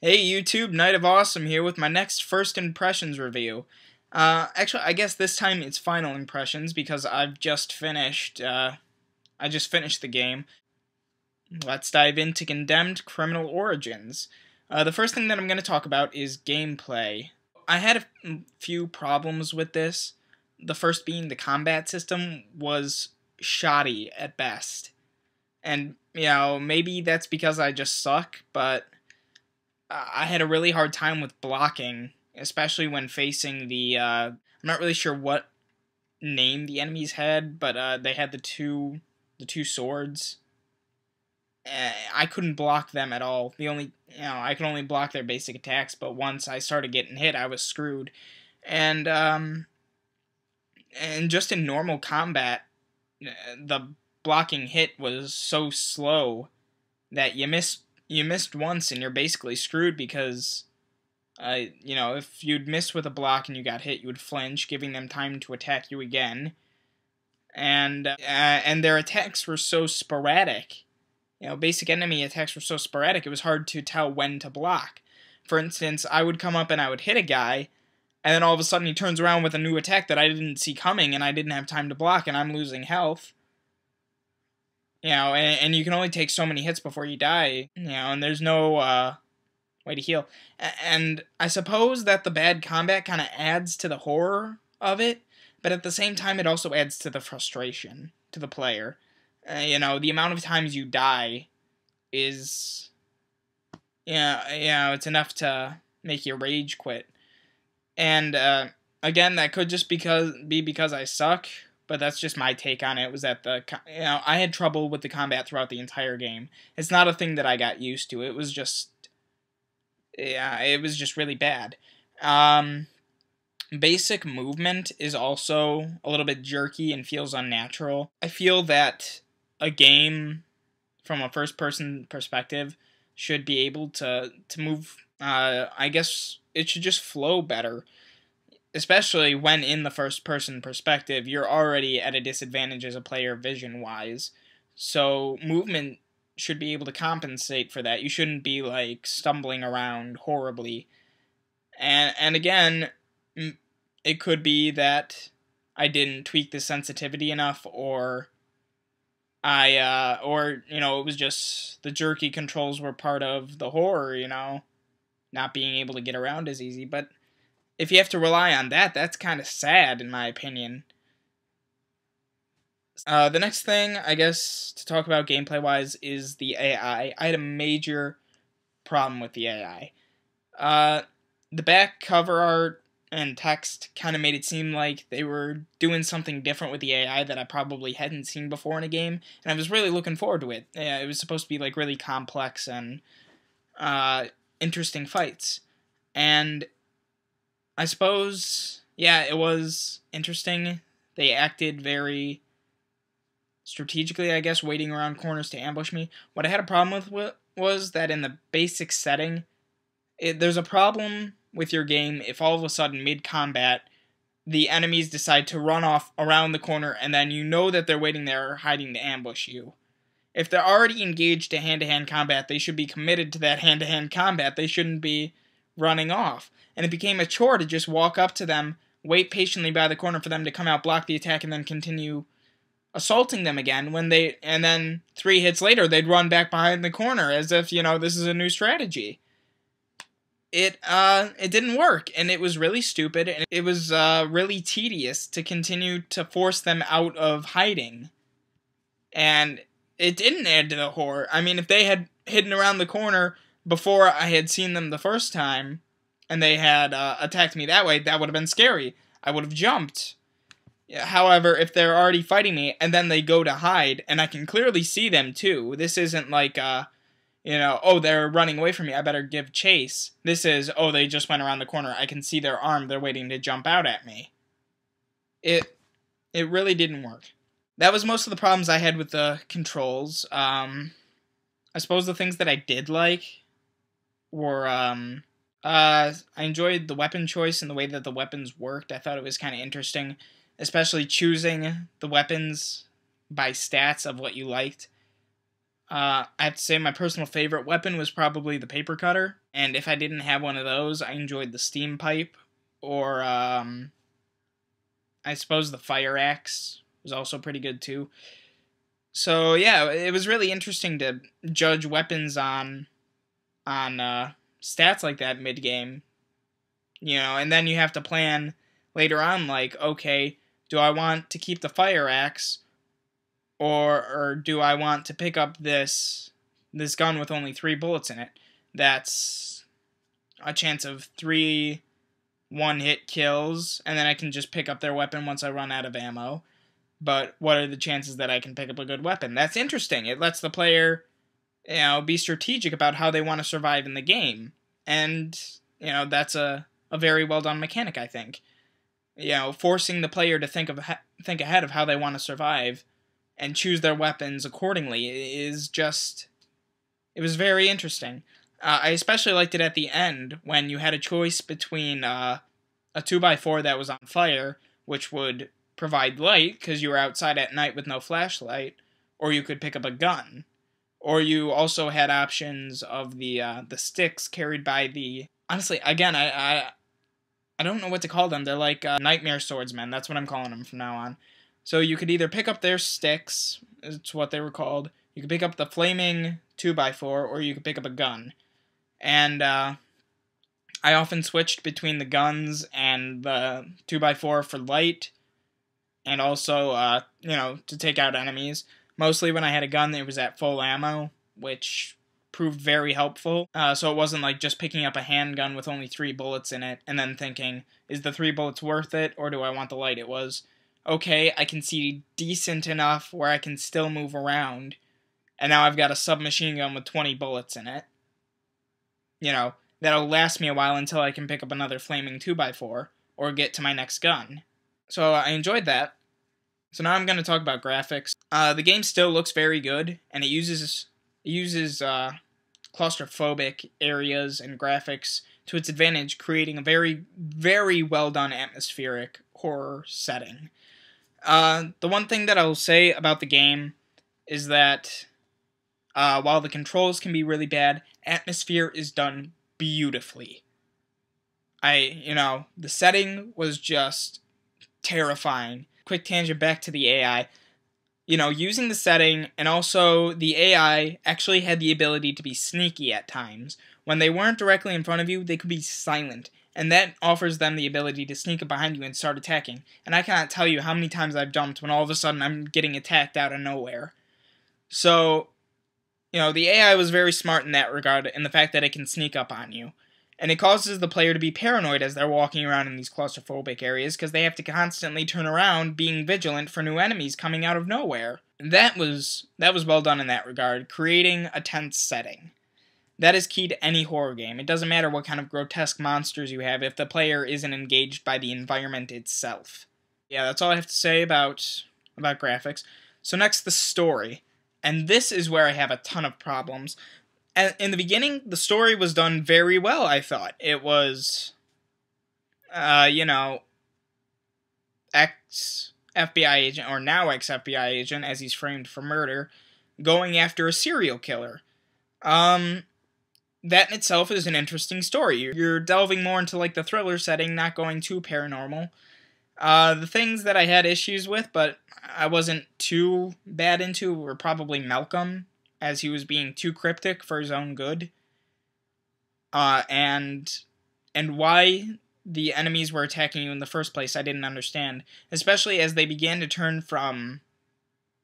Hey YouTube, Night of Awesome here with my next first impressions review. Actually, I guess this time it's final impressions because I've just finished, I just finished the game. Let's dive into Condemned Criminal Origins. The first thing that I'm going to talk about is gameplay. I had a few problems with this. The first being the combat system was shoddy at best. And, maybe that's because I just suck, but I had a really hard time with blocking, especially when facing the, I'm not really sure what name the enemies had, but they had the two swords. I couldn't block them at all. I could only block their basic attacks, but once I started getting hit, I was screwed. And just in normal combat, the blocking hit was so slow that you missed once and you're basically screwed because if you'd miss with a block and you got hit, you would flinch, giving them time to attack you again. And their attacks were so sporadic. Basic enemy attacks were so sporadic, it was hard to tell when to block. For instance, I would come up and I would hit a guy, and then all of a sudden he turns around with a new attack that I didn't see coming, and I didn't have time to block, and I'm losing health. And you can only take so many hits before you die, and there's no way to heal. And I suppose that the bad combat kind of adds to the horror of it, but at the same time it also adds to the frustration to the player. The amount of times you die is, it's enough to make you rage quit. And again, that could just be because I suck, but that's just my take on it. Was that I had trouble with the combat throughout the entire game. It's not a thing that I got used to. It was just really bad. Basic movement is also a little bit jerky and feels unnatural. I feel that a game from a first-person perspective should be able to move. I guess it should just flow better, especially when in the first-person perspective. You're already at a disadvantage as a player vision-wise, so movement should be able to compensate for that. You shouldn't be like stumbling around horribly. And again, it could be that I didn't tweak the sensitivity enough, or it was just the jerky controls were part of the horror, not being able to get around as easy. But if you have to rely on that, that's kind of sad, in my opinion. The next thing, I guess, to talk about gameplay-wise is the AI. I had a major problem with the AI. The back cover art and text kind of made it seem like they were doing something different with the AI that I probably hadn't seen before in a game, and I was really looking forward to it. It was supposed to be like really complex and interesting fights, and I suppose, it was interesting. They acted very strategically, I guess, waiting around corners to ambush me. What I had a problem with was that in the basic setting, there's a problem with your game if all of a sudden mid-combat the enemies decide to run off around the corner and then you know that they're waiting there hiding to ambush you. If they're already engaged to hand-to-hand combat, they should be committed to that hand-to-hand combat. They shouldn't be running off. And it became a chore to just walk up to them, wait patiently by the corner for them to come out, block the attack, and then continue assaulting them again. And then 3 hits later, they'd run back behind the corner as if, this is a new strategy. It didn't work, and it was really stupid, and it was really tedious to continue to force them out of hiding. And it didn't add to the horror. I mean, if they had hidden around the corner before I had seen them the first time, and they had attacked me that way, that would have been scary. I would have jumped. However, if they're already fighting me, and then they go to hide, and I can clearly see them too, this isn't like, they're running away from me, I better give chase. This is, they just went around the corner, I can see their arm, they're waiting to jump out at me. It really didn't work. That was most of the problems I had with the controls. I suppose the things that I did like were, I enjoyed the weapon choice and the way that the weapons worked. I thought it was kind of interesting, especially choosing the weapons by stats of what you liked. I have to say my personal favorite weapon was probably the paper cutter, and if I didn't have one of those, I enjoyed the steam pipe, or I suppose the fire axe was also pretty good too. So yeah, it was really interesting to judge weapons on stats like that mid game, and then you have to plan later on, like, okay, do I want to keep the fire axe, or do I want to pick up this gun with only 3 bullets in it? That's a chance of 3 one-hit kills, and then I can just pick up their weapon once I run out of ammo. But what are the chances that I can pick up a good weapon? That's interesting. It lets the player, be strategic about how they want to survive in the game. And, that's a very well-done mechanic, I think. Forcing the player to think ahead of how they want to survive and choose their weapons accordingly is it was very interesting. I especially liked it at the end when you had a choice between a 2x4 that was on fire, which would provide light because you were outside at night with no flashlight, or you could pick up a gun. Or you also had options of the sticks carried by the... Honestly, again, I don't know what to call them. They're like nightmare swordsmen. That's what I'm calling them from now on. So you could either pick up their sticks, it's what they were called. You could pick up the flaming 2x4, or you could pick up a gun. And I often switched between the guns and the 2x4 for light, and also, to take out enemies. Mostly when I had a gun, it was at full ammo, which proved very helpful. So it wasn't like just picking up a handgun with only 3 bullets in it, and then thinking, is the 3 bullets worth it, or do I want the light? It was, okay, I can see decent enough where I can still move around, and now I've got a submachine gun with 20 bullets in it. That'll last me a while until I can pick up another flaming 2x4, or get to my next gun. So I enjoyed that. So now I'm going to talk about graphics. The game still looks very good, and it uses claustrophobic areas and graphics to its advantage, creating a very, very well done atmospheric horror setting. The one thing that I'll say about the game is that while the controls can be really bad, atmosphere is done beautifully. The setting was just terrifying. Quick tangent back to the AI. Using the setting, and also the AI actually had the ability to be sneaky at times. When they weren't directly in front of you, they could be silent, and that offers them the ability to sneak up behind you and start attacking. And I cannot tell you how many times I've jumped when all of a sudden I'm getting attacked out of nowhere. So, the AI was very smart in that regard, in the fact that it can sneak up on you. And it causes the player to be paranoid as they're walking around in these claustrophobic areas, because they have to constantly turn around, being vigilant for new enemies coming out of nowhere. That was well done in that regard, creating a tense setting. That is key to any horror game. It doesn't matter what kind of grotesque monsters you have if the player isn't engaged by the environment itself. Yeah, that's all I have to say about graphics. So next, the story. And this is where I have a ton of problems. In the beginning, the story was done very well, I thought. It was, ex-FBI agent, or now ex-FBI agent, as he's framed for murder, going after a serial killer. That in itself is an interesting story. You're delving more into, the thriller setting, not going too paranormal. The things that I had issues with, but I wasn't too bad into, were probably Malcolm, as he was being too cryptic for his own good. And why the enemies were attacking you in the first place, I didn't understand. Especially as they began to turn from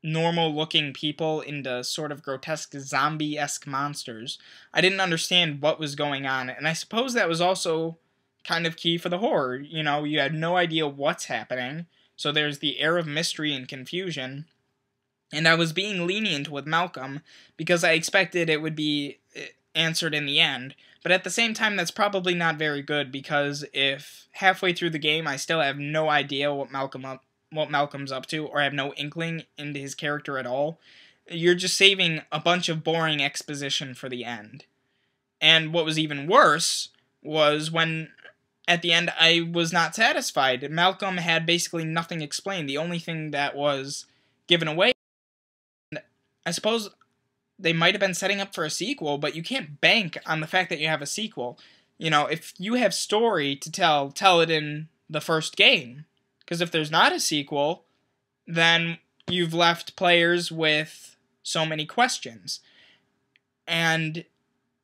normal-looking people into sort of grotesque zombie-esque monsters. I didn't understand what was going on, and I suppose that was also kind of key for the horror. You had no idea what's happening, so there's the air of mystery and confusion. And I was being lenient with Malcolm because I expected it would be answered in the end. But at the same time, that's probably not very good, because if halfway through the game I still have no idea what Malcolm's up to, or have no inkling into his character at all, you're just saving a bunch of boring exposition for the end. And what was even worse was when, at the end, I was not satisfied. Malcolm had basically nothing explained. The only thing that was given away, I suppose they might have been setting up for a sequel, but you can't bank on the fact that you have a sequel. You know, if you have story to tell it in the first game. Because if there's not a sequel, then you've left players with so many questions. And,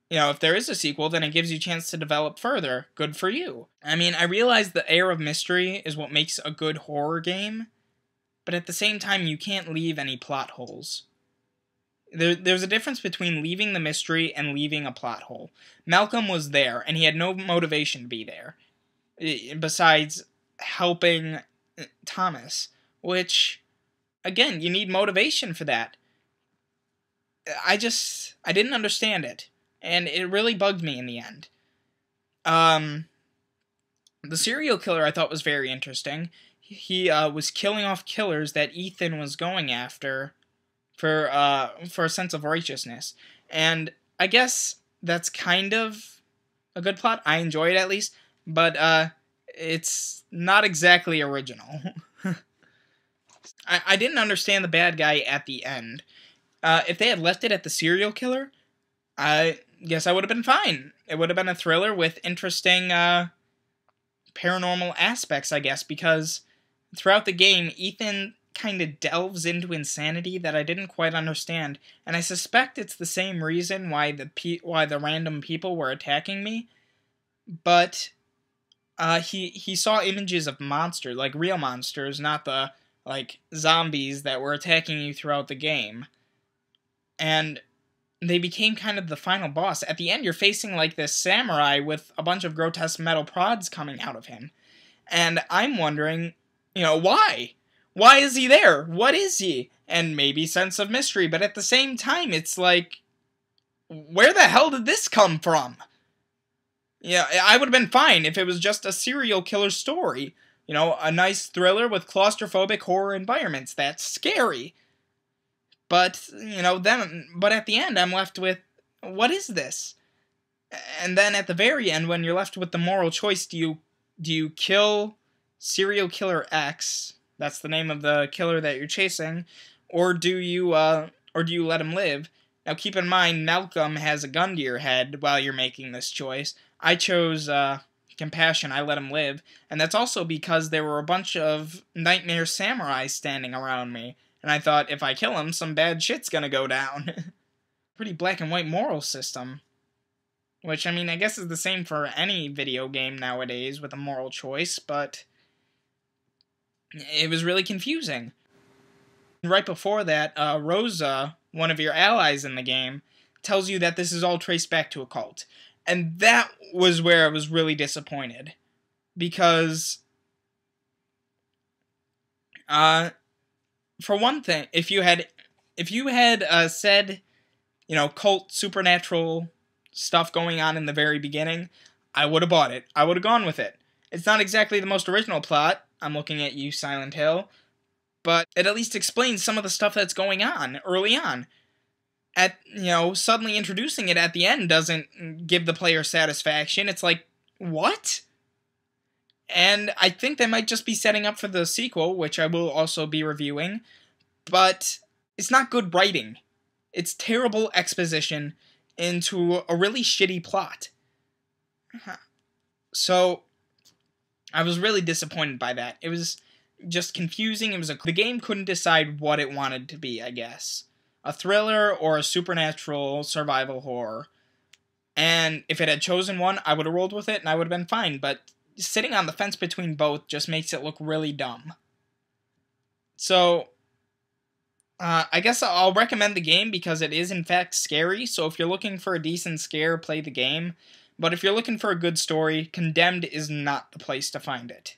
you know, if there is a sequel, then it gives you a chance to develop further. Good for you. I mean, I realize the air of mystery is what makes a good horror game, but at the same time, you can't leave any plot holes. There's a difference between leaving the mystery and leaving a plot hole. Malcolm was there, and he had no motivation to be there, besides helping Thomas, which, again, you need motivation for that. I didn't understand it, and it really bugged me in the end. The serial killer I thought was very interesting. He was killing off killers that Ethan was going after for a sense of righteousness. And I guess that's kind of a good plot. I enjoy it at least, but it's not exactly original. I didn't understand the bad guy at the end. If they had left it at the serial killer, I guess I would have been fine. It would have been a thriller with interesting paranormal aspects, I guess, because throughout the game, Ethan kind of delves into insanity that I didn't quite understand, and I suspect it's the same reason why the random people were attacking me. But he saw images of monsters, like real monsters, not the like zombies that were attacking you throughout the game, and they became kind of the final boss. At the end, you're facing like this samurai with a bunch of grotesque metal prods coming out of him, and I'm wondering, you know, why? Why is he there? What is he? And maybe sense of mystery, but at the same time, it's like, where the hell did this come from? Yeah, I would have been fine if it was just a serial killer story. You know, a nice thriller with claustrophobic horror environments. That's scary. But, you know, but at the end, I'm left with, what is this? And then at the very end, when you're left with the moral choice, do you kill serial killer X? That's the name of the killer that you're chasing, or do you let him live? Now keep in mind, Malcolm has a gun to your head while you're making this choice. I chose compassion. I let him live, and that's also because there were a bunch of nightmare samurais standing around me, and I thought if I kill him, some bad shit's gonna go down. Pretty black and white moral system, which I mean I guess is the same for any video game nowadays with a moral choice, but it was really confusing. Right before that, Rosa, one of your allies in the game, tells you that this is all traced back to a cult. And that was where I was really disappointed. Because, for one thing, if you had said, you know, cult, supernatural stuff going on in the very beginning, I would have bought it. I would have gone with it. It's not exactly the most original plot. I'm looking at you, Silent Hill. But it at least explains some of the stuff that's going on early on. Suddenly introducing it at the end doesn't give the player satisfaction. It's like, what? And I think they might just be setting up for the sequel, which I will also be reviewing. But it's not good writing. It's terrible exposition into a really shitty plot. So I was really disappointed by that. It was just confusing. The game couldn't decide what it wanted to be, I guess. A thriller or a supernatural survival horror. And if it had chosen one, I would have rolled with it and I would have been fine. But sitting on the fence between both just makes it look really dumb. So, I guess I'll recommend the game because it is in fact scary. So if you're looking for a decent scare, play the game. But if you're looking for a good story, Condemned is not the place to find it.